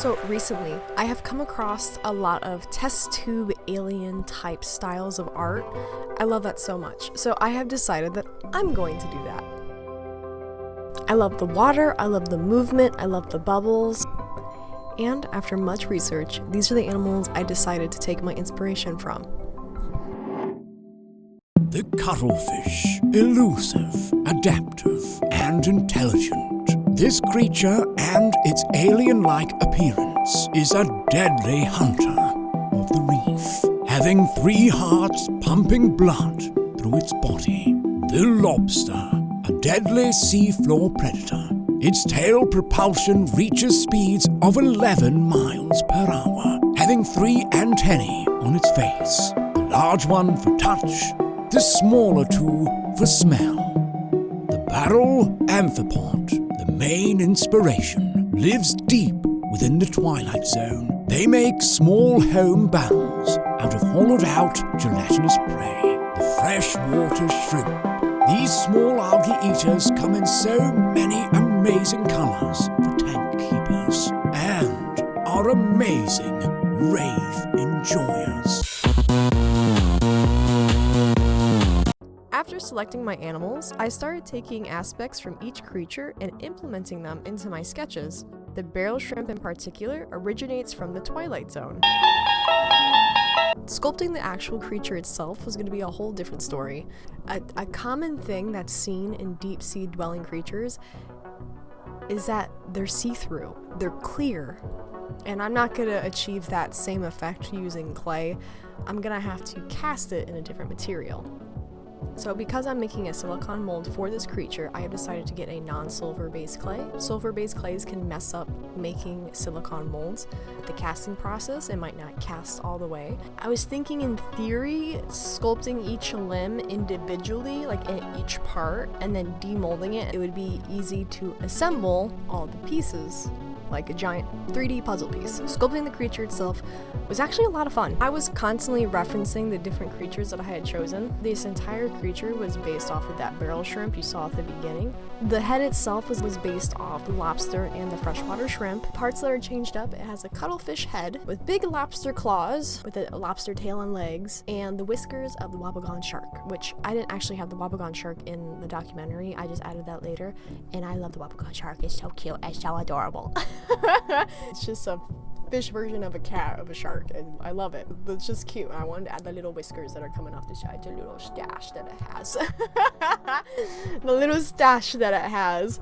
So recently, I have come across a lot of test tube alien type styles of art. I love that so much. So I have decided that I'm going to do that. I love the water, I love the movement, I love the bubbles. And after much research, these are the animals I decided to take my inspiration from. The cuttlefish, elusive, adaptive, and intelligent. This creature and its alien-like appearance is a deadly hunter of the reef, having 3 hearts pumping blood through its body. The lobster, a deadly seafloor predator. Its tail propulsion reaches speeds of 11 miles per hour, having 3 antennae on its face. The large one for touch, the smaller 2 for smell. The barrel amphipod, the main inspiration, lives deep within the twilight zone. They make small home barrels out of hollowed-out gelatinous prey, the freshwater shrimp. These small algae eaters come in so many amazing colors for tank keepers and are amazing rave enjoyers. After selecting my animals, I started taking aspects from each creature and implementing them into my sketches. The barrel shrimp in particular originates from the Twilight Zone. Sculpting the actual creature itself was going to be a whole different story. A common thing that's seen in deep-sea dwelling creatures is that they're see-through, they're clear, and I'm not going to achieve that same effect using clay. I'm going to have to cast it in a different material. So because I'm making a silicone mold for this creature, I have decided to get a non-silver based clay. Silver based clays can mess up making silicone molds. The casting process, it might not cast all the way. I was thinking in theory, sculpting each limb individually, like in each part, and then demolding it. It would be easy to assemble all the pieces, like a giant 3D puzzle piece. Sculpting the creature itself was actually a lot of fun. I was constantly referencing the different creatures that I had chosen. This entire creature was based off of that barrel shrimp you saw at the beginning. The head itself was based off the lobster and the freshwater shrimp. Parts that are changed up, it has a cuttlefish head with big lobster claws with a lobster tail and legs, and the whiskers of the wobbegong shark, which I didn't actually have the wobbegong shark in the documentary. I just added that later, and I love the wobbegong shark. It's so cute and so adorable. It's just a fish version of a cat, of a shark, and I love it. It's just cute, and I wanted to add the little whiskers that are coming off the side, the little stash that it has. The little stash that it has.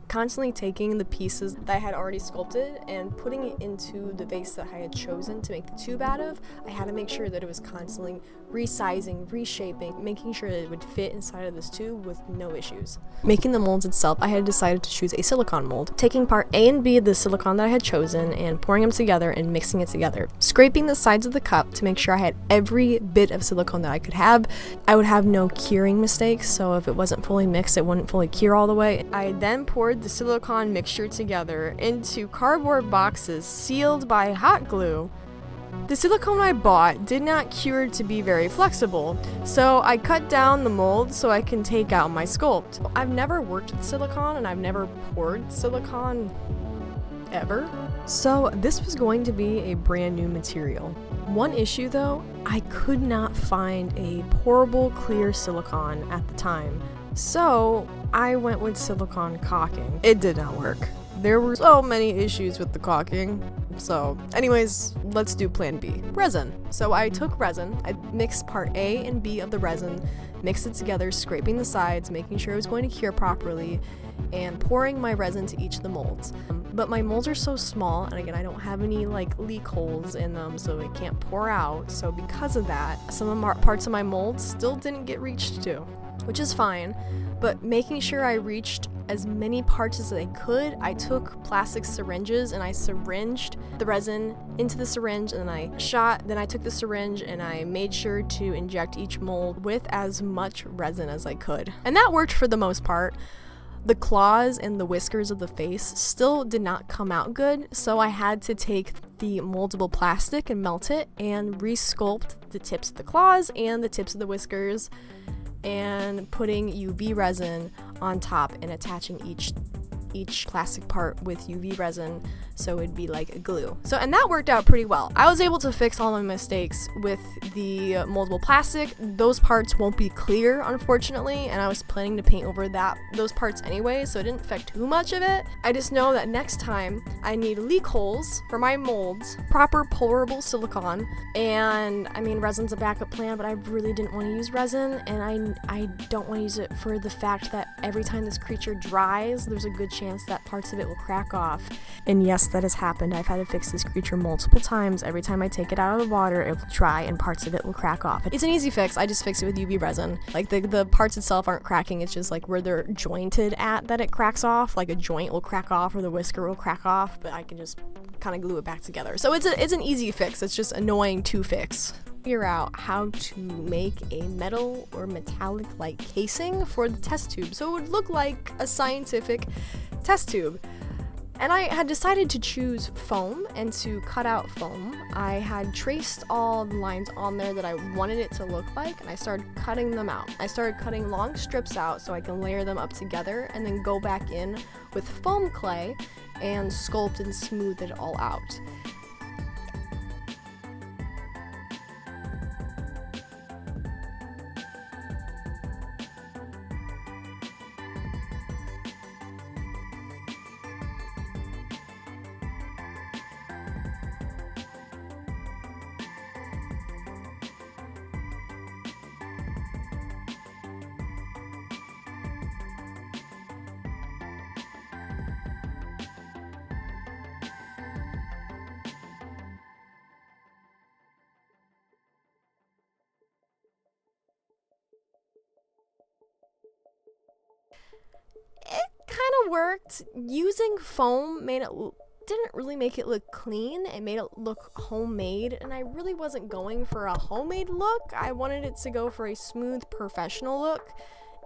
Constantly taking the pieces that I had already sculpted and putting it into the vase that I had chosen to make the tube out of. I had to make sure that it was constantly resizing, reshaping, making sure that it would fit inside of this tube with no issues. Making the molds itself, I had decided to choose a silicone mold, taking part A and B of the silicone that I had chosen and pouring them together and mixing it together. Scraping the sides of the cup to make sure I had every bit of silicone that I could have. I would have no curing mistakes, so if it wasn't fully mixed, it wouldn't fully cure all the way. I then poured the silicone mixture together into cardboard boxes sealed by hot glue. The silicone I bought did not cure to be very flexible, so I cut down the mold so I can take out my sculpt. I've never worked with silicone and I've never poured silicone ever, so this was going to be a brand new material. One issue though, I could not find a pourable clear silicone at the time, so I went with silicone caulking. It did not work. There were so many issues with the caulking. So anyways, let's do plan B. Resin. So I took resin, I mixed part A and B of the resin, mixed it together, scraping the sides, making sure it was going to cure properly, and pouring my resin to each of the molds. But my molds are so small, and again, I don't have any like leak holes in them, so it can't pour out. So because of that, some of my parts of my molds still didn't get reached to, which is fine. But making sure I reached as many parts as I could, I took plastic syringes and I syringed the resin into the syringe, and then I took the syringe and I made sure to inject each mold with as much resin as I could. And that worked for the most part. The claws and the whiskers of the face still did not come out good, so I had to take the moldable plastic and melt it and re-sculpt the tips of the claws and the tips of the whiskers, and putting UV resin on top and attaching each each plastic part with UV resin, so it'd be like a glue. So, and that worked out pretty well. I was able to fix all my mistakes with the moldable plastic. Those parts won't be clear, unfortunately, and I was planning to paint over those parts anyway, so it didn't affect too much of it. I just know that next time I need leak holes for my molds, proper pourable silicone, and I mean, resin's a backup plan, but I really didn't want to use resin, and I don't want to use it for the fact that every time this creature dries, there's a good chance that parts of it will crack off. And yes, that has happened. I've had to fix this creature multiple times. Every time I take it out of the water, it will dry and parts of it will crack off. It's an easy fix. I just fix it with UV resin. Like the parts itself aren't cracking. It's just like where they're jointed at that it cracks off. Like a joint will crack off or the whisker will crack off, but I can just kind of glue it back together. So it's an easy fix. It's just annoying to fix. Figure out how to make a metal or metallic like casing for the test tube so it would look like a scientific test tube. And I had decided to choose foam and to cut out foam. I had traced all the lines on there that I wanted it to look like, and I started cutting them out. I started cutting long strips out so I can layer them up together and then go back in with foam clay and sculpt and smooth it all out. It kind of worked. Using foam didn't really make it look clean. It made it look homemade, and I really wasn't going for a homemade look. I wanted it to go for a smooth, professional look.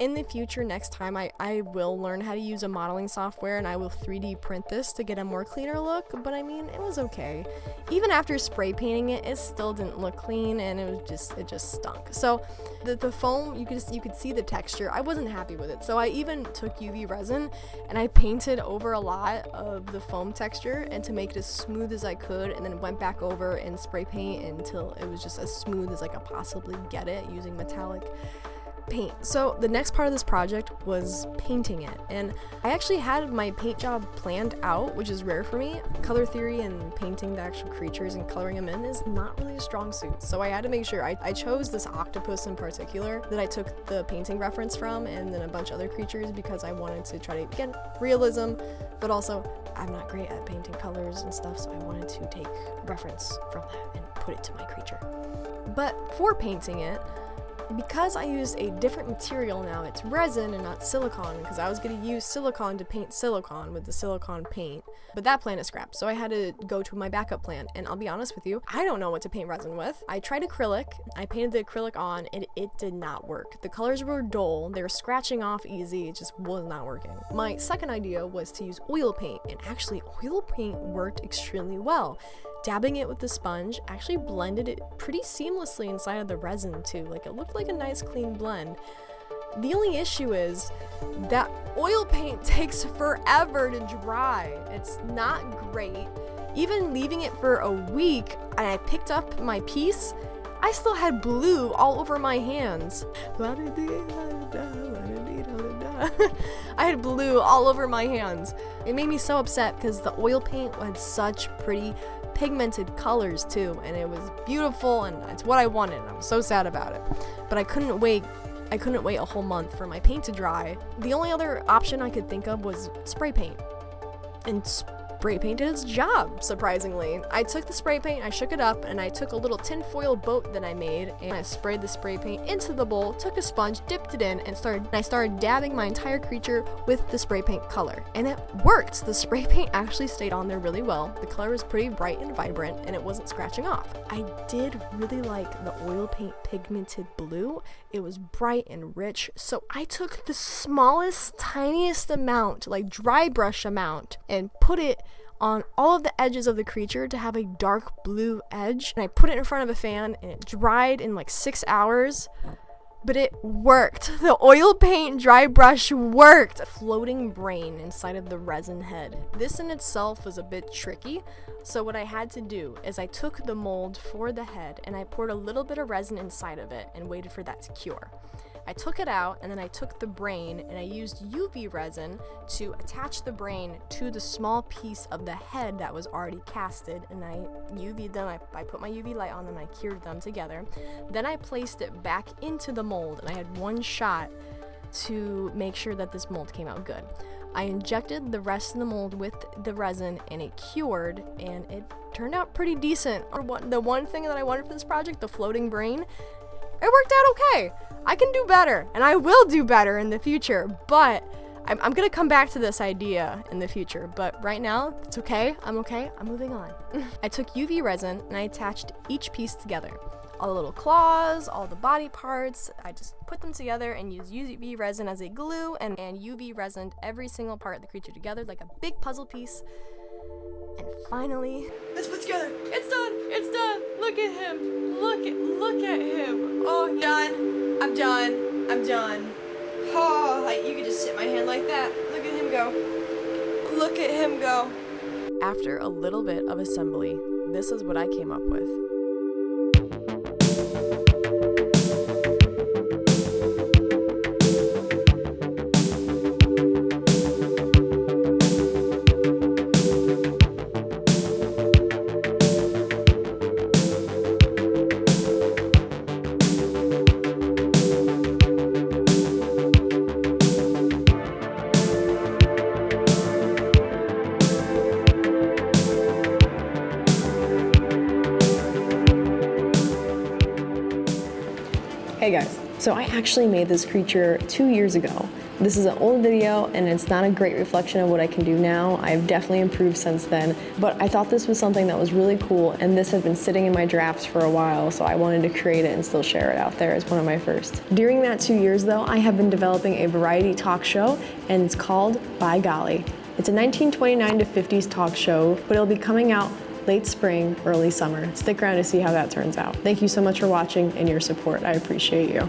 In the future, next time, I will learn how to use a modeling software, and I will 3D print this to get a more cleaner look, but I mean, it was okay. Even after spray painting it, it still didn't look clean, and it just stunk. So the foam, you could see the texture. I wasn't happy with it, so I even took UV resin and I painted over a lot of the foam texture and to make it as smooth as I could, and then went back over and spray paint until it was just as smooth as I could possibly get it using metallic paint. So the next part of this project was painting it, and I actually had my paint job planned out, which is rare for me. Color theory and painting the actual creatures and coloring them in is not really a strong suit, so I had to make sure I chose this octopus in particular that I took the painting reference from, and then a bunch of other creatures, because I wanted to try to, again, realism, but also I'm not great at painting colors and stuff, so I wanted to take reference from that and put it to my creature. But for painting it, because I used a different material now, it's resin and not silicone, because I was going to use silicone to paint silicone with the silicone paint, but that plan is scrapped, so I had to go to my backup plan. And I'll be honest with you, I don't know what to paint resin with. I tried acrylic, I painted the acrylic on, and it did not work. The colors were dull, they were scratching off easy, it just was not working. My second idea was to use oil paint, and actually oil paint worked extremely well. Dabbing it with the sponge actually blended it pretty seamlessly inside of the resin too. Like, it looked like a nice clean blend. The only issue is that oil paint takes forever to dry. It's not great. Even leaving it for a week and I picked up my piece, I still had blue all over my hands. I had blue all over my hands. It made me so upset because the oil paint had such pretty pigmented colors too, and it was beautiful, and it's what I wanted, and I'm so sad about it. But I couldn't wait a whole month for my paint to dry. The only other option I could think of was spray paint, and spray paint did its job, surprisingly. I took the spray paint, I shook it up, and I took a little tinfoil boat that I made, and I sprayed the spray paint into the bowl, took a sponge, dipped it in, and I started dabbing my entire creature with the spray paint color. And it worked! The spray paint actually stayed on there really well. The color was pretty bright and vibrant, and it wasn't scratching off. I did really like the oil paint pigmented blue. It was bright and rich, so I took the smallest, tiniest amount, like dry brush amount, and put it on all of the edges of the creature to have a dark blue edge, and I put it in front of a fan, and it dried in like 6 hours. But it worked. The oil paint dry brush worked. A floating brain inside of the resin head. This in itself was a bit tricky. So what I had to do is I took the mold for the head and I poured a little bit of resin inside of it and waited for that to cure. I took it out and then I took the brain and I used UV resin to attach the brain to the small piece of the head that was already casted, and I UV'd them. I put my UV light on them, I cured them together. Then I placed it back into the mold and I had one shot to make sure that this mold came out good. I injected the rest of the mold with the resin and it cured, and it turned out pretty decent. The one thing that I wanted for this project, the floating brain, it worked out okay. I can do better, and I will do better in the future, but I'm gonna come back to this idea in the future, but right now, it's okay, I'm moving on. I took UV resin and I attached each piece together. All the little claws, all the body parts, I just put them together and used UV resin as a glue and UV resined every single part of the creature together like a big puzzle piece. And finally, let's put together. It's done. It's done. Look at him. Look at him. Oh, done. I'm done. Oh, like you could just sit my hand like that. Look at him go. Look at him go. After a little bit of assembly, this is what I came up with. Hey guys, so I actually made this creature 2 years ago. This is an old video and it's not a great reflection of what I can do now. I've definitely improved since then, but I thought this was something that was really cool, and this had been sitting in my drafts for a while, so I wanted to create it and still share it out there as one of my first. During that 2 years though, I have been developing a variety talk show, and it's called By Golly. It's a 1929 to 50s talk show, but it'll be coming out late spring, early summer. Stick around to see how that turns out. Thank you so much for watching and your support. I appreciate you.